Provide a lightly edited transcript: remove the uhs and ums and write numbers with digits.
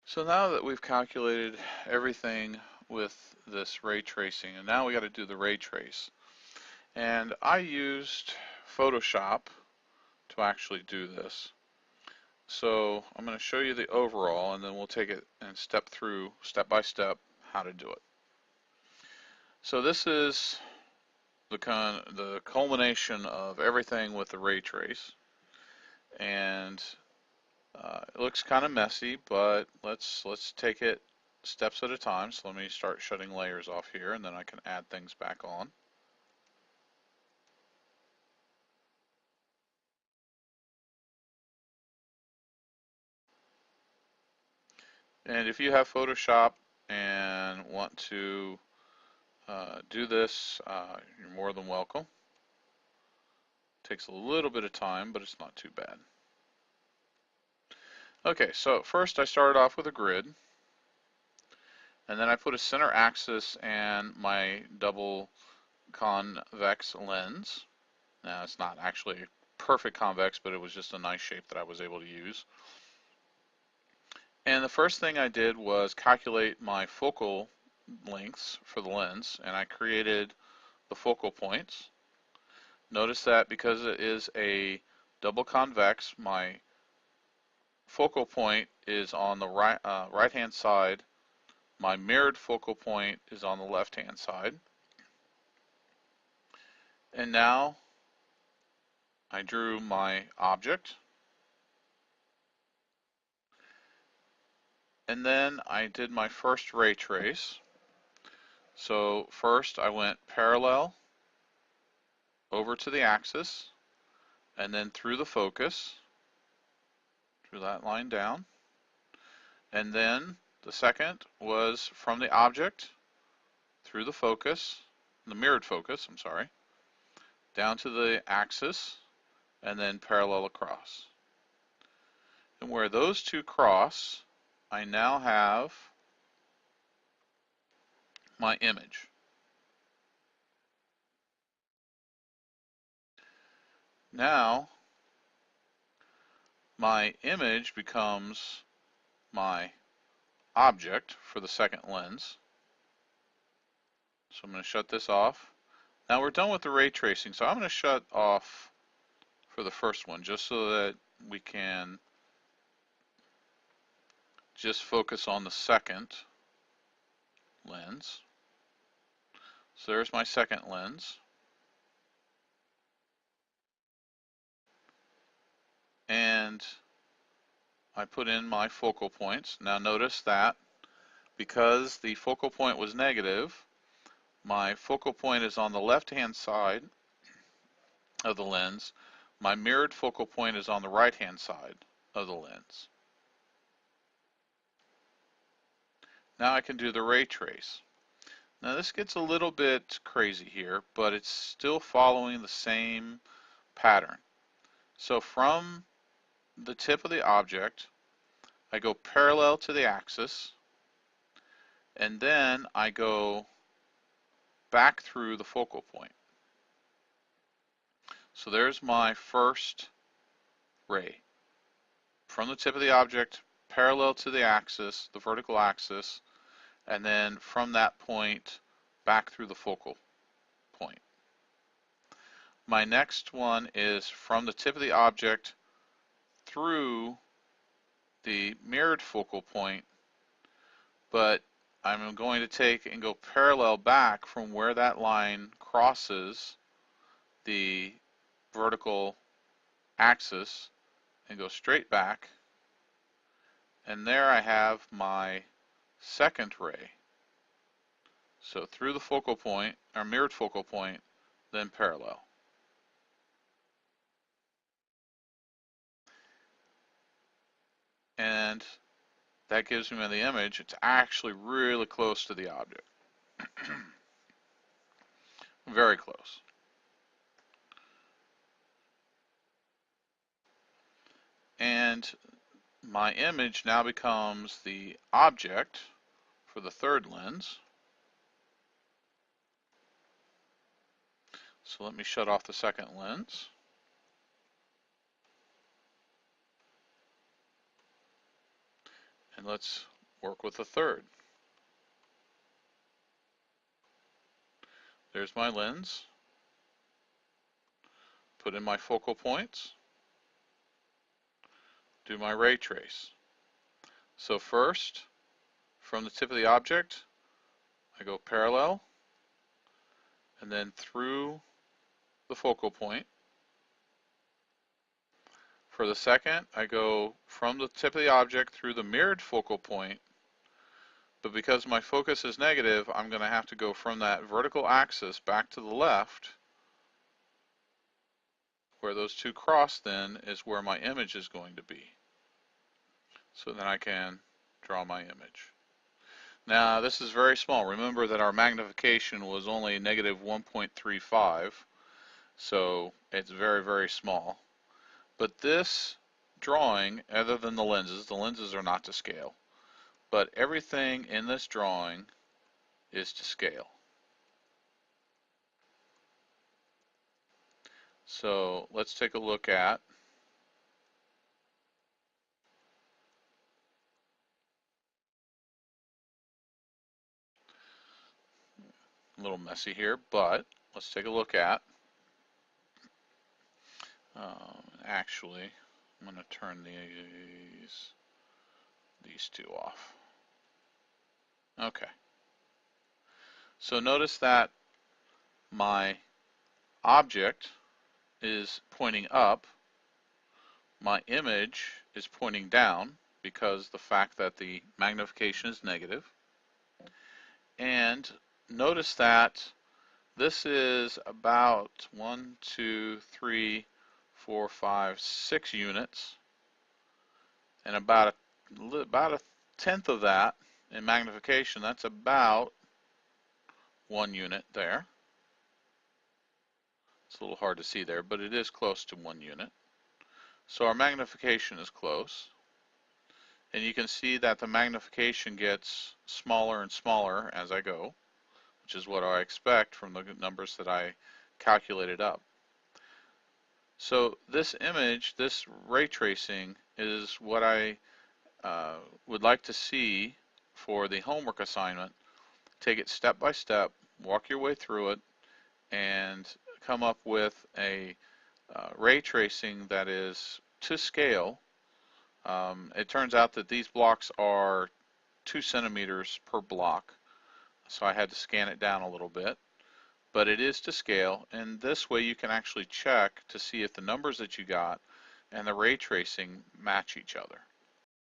So now that we've calculated everything with this ray tracing, and now we got to do the ray trace. And I used Photoshop to actually do this. So I'm going to show you the overall, and then we'll take it and step through step by step how to do it. So this is the culmination of everything with the ray trace, and it looks kind of messy, but let's take it steps at a time. So let me start shutting layers off here, and then I can add things back on. And if you have Photoshop and want to do this, you're more than welcome. Takes a little bit of time, but it's not too bad. Okay, so first I started off with a grid, and then I put a center axis and my double convex lens. Now it's not actually perfect convex, but it was just a nice shape that I was able to use. And the first thing I did was calculate my focal lengths for the lens, and I created the focal points. Notice that because it is a double convex, my focal point is on the right hand side. My mirrored focal point is on the left hand side. And now I drew my object. And then I did my first ray trace. So first I went parallel over to the axis, and then through the focus, drew that line down. And then the second was from the object through the focus, the mirrored focus, I'm sorry, down to the axis, and then parallel across. And where those two cross, I now have my image. Now, my image becomes my object for the second lens. So I'm going to shut this off. Now we're done with the ray tracing, so I'm going to shut off for the first one just so that we can just focus on the second lens. So there's my second lens. And I put in my focal points. Now notice that because the focal point was negative, my focal point is on the left-hand side of the lens. My mirrored focal point is on the right-hand side of the lens. Now I can do the ray trace. Now this gets a little bit crazy here, but it's still following the same pattern. So from the tip of the object, I go parallel to the axis, and then I go back through the focal point. So there's my first ray. From the tip of the object, parallel to the axis, the vertical axis, and then from that point back through the focal point. My next one is from the tip of the object through the mirrored focal point, but I'm going to take and go parallel back from where that line crosses the vertical axis and go straight back, and there I have my second ray. So through the focal point, or mirrored focal point, then parallel. And that gives me the image. It's actually really close to the object. Very close. And my image now becomes the object for the third lens. So let me shut off the second lens. And let's work with a third. There's my lens. Put in my focal points. Do my ray trace. So first, from the tip of the object, I go parallel, and then through the focal point. For the second, I go from the tip of the object through the mirrored focal point, but because my focus is negative, I'm going to have to go from that vertical axis back to the left. Where those two cross then is where my image is going to be. So then I can draw my image. Now this is very small. Remember that our magnification was only negative 1.35, so it's very, very small. But this drawing, other than the lenses are not to scale, but everything in this drawing is to scale. So let's take a look at a little messy here, but let's take a look at actually I'm going to turn these two off. Okay. So notice that my object is pointing up, my image is pointing down because the fact that the magnification is negative. And notice that this is about 1, 2, 3, 4, 5, 6 units, and about a tenth of that in magnification. That's about 1 unit there. It's a little hard to see there, but it is close to 1 unit. So our magnification is close. And you can see that the magnification gets smaller and smaller as I go, which is what I expect from the numbers that I calculated up. So this image, this ray tracing, is what I would like to see for the homework assignment. Take it step by step, walk your way through it, and come up with a ray tracing that is to scale. It turns out that these blocks are 2 centimeters per block, so I had to scan it down a little bit, but it is to scale, and this way you can actually check to see if the numbers that you got and the ray tracing match each other.